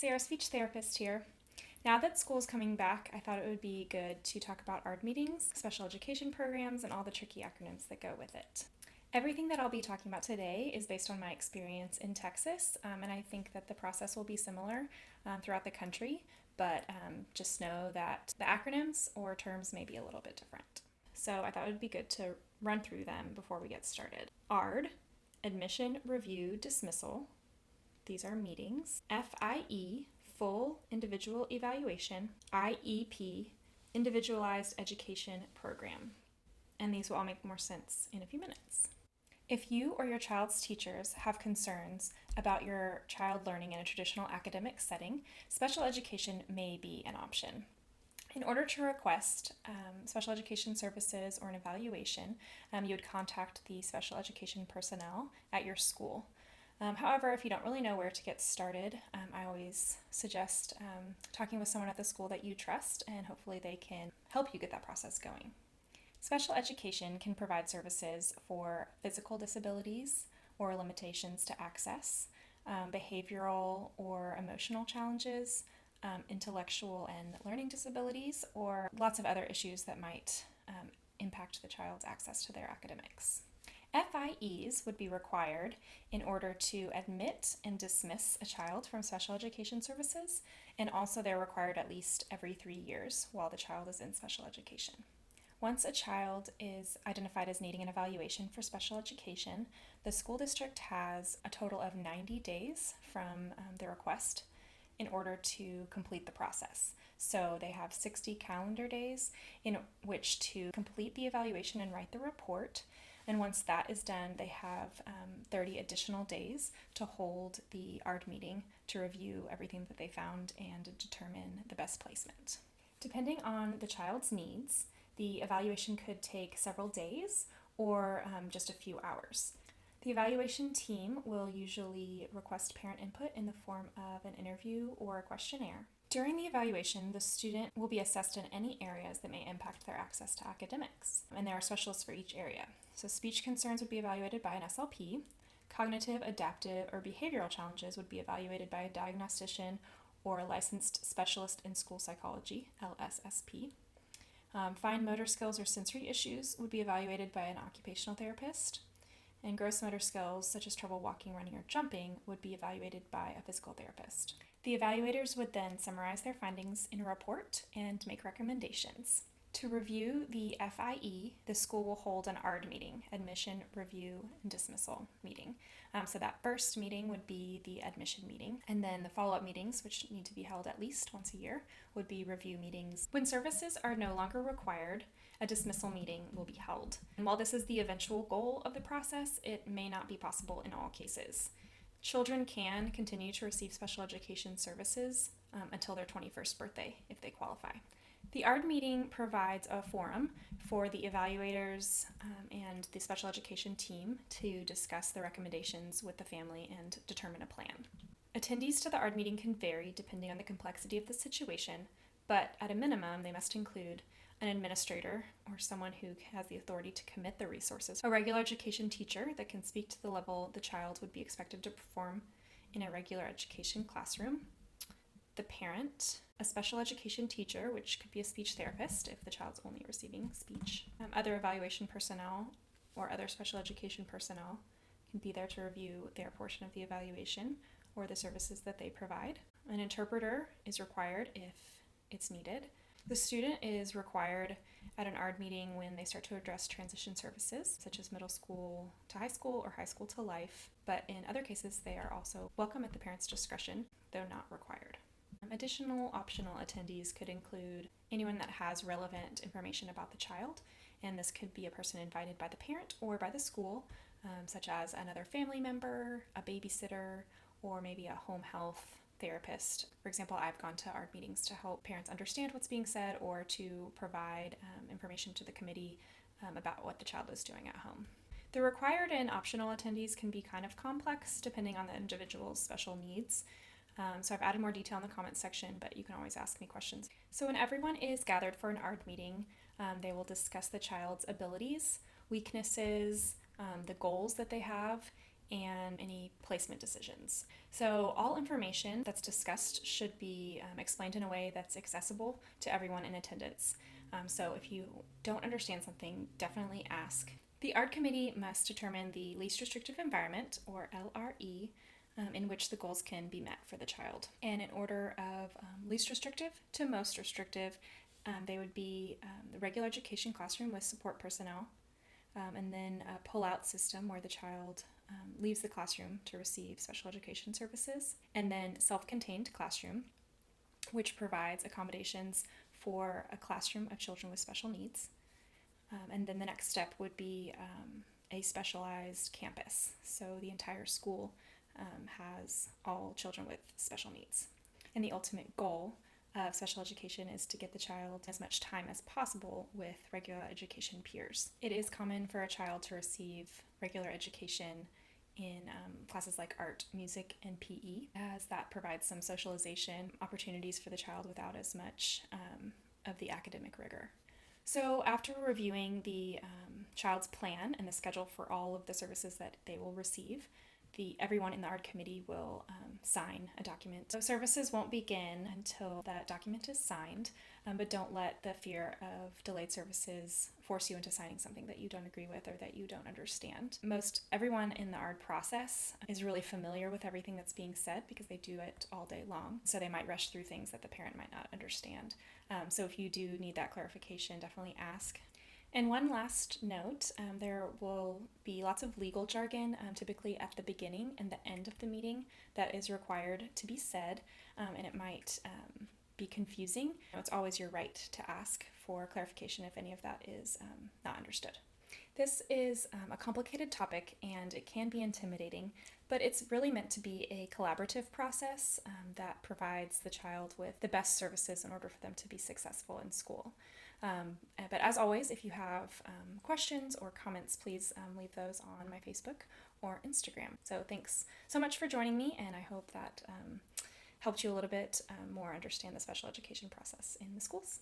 Sarah, speech therapist here. Now that school's coming back, I thought it would be good to talk about ARD meetings, special education programs, and all the tricky acronyms that go with it. Everything that I'll be talking about today is based on my experience in Texas, and I think that the process will be similar throughout the country, but just know that the acronyms or terms may be a little bit different. So I thought it would be good to run through them before we get started. ARD, Admission, Review, Dismissal. These are meetings. FIE, Full Individual Evaluation. IEP, Individualized Education Program. And these will all make more sense in a few minutes. If you or your child's teachers have concerns about your child learning in a traditional academic setting, special education may be an option. In order to request special education services or an evaluation, you would contact the special education personnel at your school. However, if you don't really know where to get started, I always suggest talking with someone at the school that you trust, and hopefully they can help you get that process going. Special education can provide services for physical disabilities or limitations to access, behavioral or emotional challenges, intellectual and learning disabilities, or lots of other issues that might impact the child's access to their academics. FIEs would be required in order to admit and dismiss a child from special education services, and also they're required at least every 3 years while the child is in special education. Once a child is identified as needing an evaluation for special education, the school district has a total of 90 days from the request in order to complete the process. So they have 60 calendar days in which to complete the evaluation and write the report. And once that is done, they have 30 additional days to hold the ARD meeting to review everything that they found and determine the best placement. Depending on the child's needs, the evaluation could take several days or just a few hours. The evaluation team will usually request parent input in the form of an interview or a questionnaire. During the evaluation, the student will be assessed in any areas that may impact their access to academics, and there are specialists for each area. So speech concerns would be evaluated by an SLP, cognitive, adaptive, or behavioral challenges would be evaluated by a diagnostician or a licensed specialist in school psychology, LSSP. Fine motor skills or sensory issues would be evaluated by an occupational therapist, and gross motor skills, such as trouble walking, running, or jumping, would be evaluated by a physical therapist. The evaluators would then summarize their findings in a report and make recommendations. To review the FIE, the school will hold an ARD meeting, Admission, Review, and Dismissal meeting. So that first meeting would be the admission meeting, and then the follow-up meetings, which need to be held at least once a year, would be review meetings. When services are no longer required, a dismissal meeting will be held. And while this is the eventual goal of the process, it may not be possible in all cases. Children can continue to receive special education services until their 21st birthday if they qualify. The ARD meeting provides a forum for the evaluators and the special education team to discuss the recommendations with the family and determine a plan. Attendees to the ARD meeting can vary depending on the complexity of the situation, but at a minimum, they must include an administrator or someone who has the authority to commit the resources, a regular education teacher that can speak to the level the child would be expected to perform in a regular education classroom, the parent, a special education teacher, which could be a speech therapist if the child's only receiving speech, other evaluation personnel or other special education personnel can be there to review their portion of the evaluation or the services that they provide. An interpreter is required if it's needed. The student is required at an ARD meeting when they start to address transition services, such as middle school to high school or high school to life, but in other cases they are also welcome at the parent's discretion, though not required. Additional optional attendees could include anyone that has relevant information about the child, and this could be a person invited by the parent or by the school, such as another family member, a babysitter, or maybe a home health therapist. For example, I've gone to ARD meetings to help parents understand what's being said or to provide information to the committee about what the child is doing at home. The required and optional attendees can be kind of complex depending on the individual's special needs. So I've added more detail in the comments section, but you can always ask me questions. So when everyone is gathered for an ARD meeting, they will discuss the child's abilities, weaknesses, the goals that they have, and any placement decisions. So all information that's discussed should be explained in a way that's accessible to everyone in attendance. So if you don't understand something, definitely ask. The ARD committee must determine the least restrictive environment, or LRE, in which the goals can be met for the child. And in order of least restrictive to most restrictive, they would be the regular education classroom with support personnel, and then a pull-out system where the child leaves the classroom to receive special education services, and then self-contained classroom, which provides accommodations for a classroom of children with special needs. And then the next step would be a specialized campus. So the entire school has all children with special needs. And the ultimate goal of special education is to get the child as much time as possible with regular education peers. It is common for a child to receive regular education in classes like art, music, and PE, as that provides some socialization opportunities for the child without as much of the academic rigor. So after reviewing the child's plan and the schedule for all of the services that they will receive, everyone in the ARD committee will sign a document. So services won't begin until that document is signed, but don't let the fear of delayed services force you into signing something that you don't agree with or that you don't understand. Most everyone in the ARD process is really familiar with everything that's being said because they do it all day long. So they might rush through things that the parent might not understand. So if you do need that clarification, definitely ask. And one last note, there will be lots of legal jargon, typically at the beginning and the end of the meeting, that is required to be said, and it might be confusing. It's always your right to ask for clarification if any of that is not understood. This is a complicated topic and it can be intimidating, but it's really meant to be a collaborative process that provides the child with the best services in order for them to be successful in school. But as always, if you have questions or comments, please leave those on my Facebook or Instagram. So thanks so much for joining me, and I hope that helped you a little bit more understand the special education process in the schools.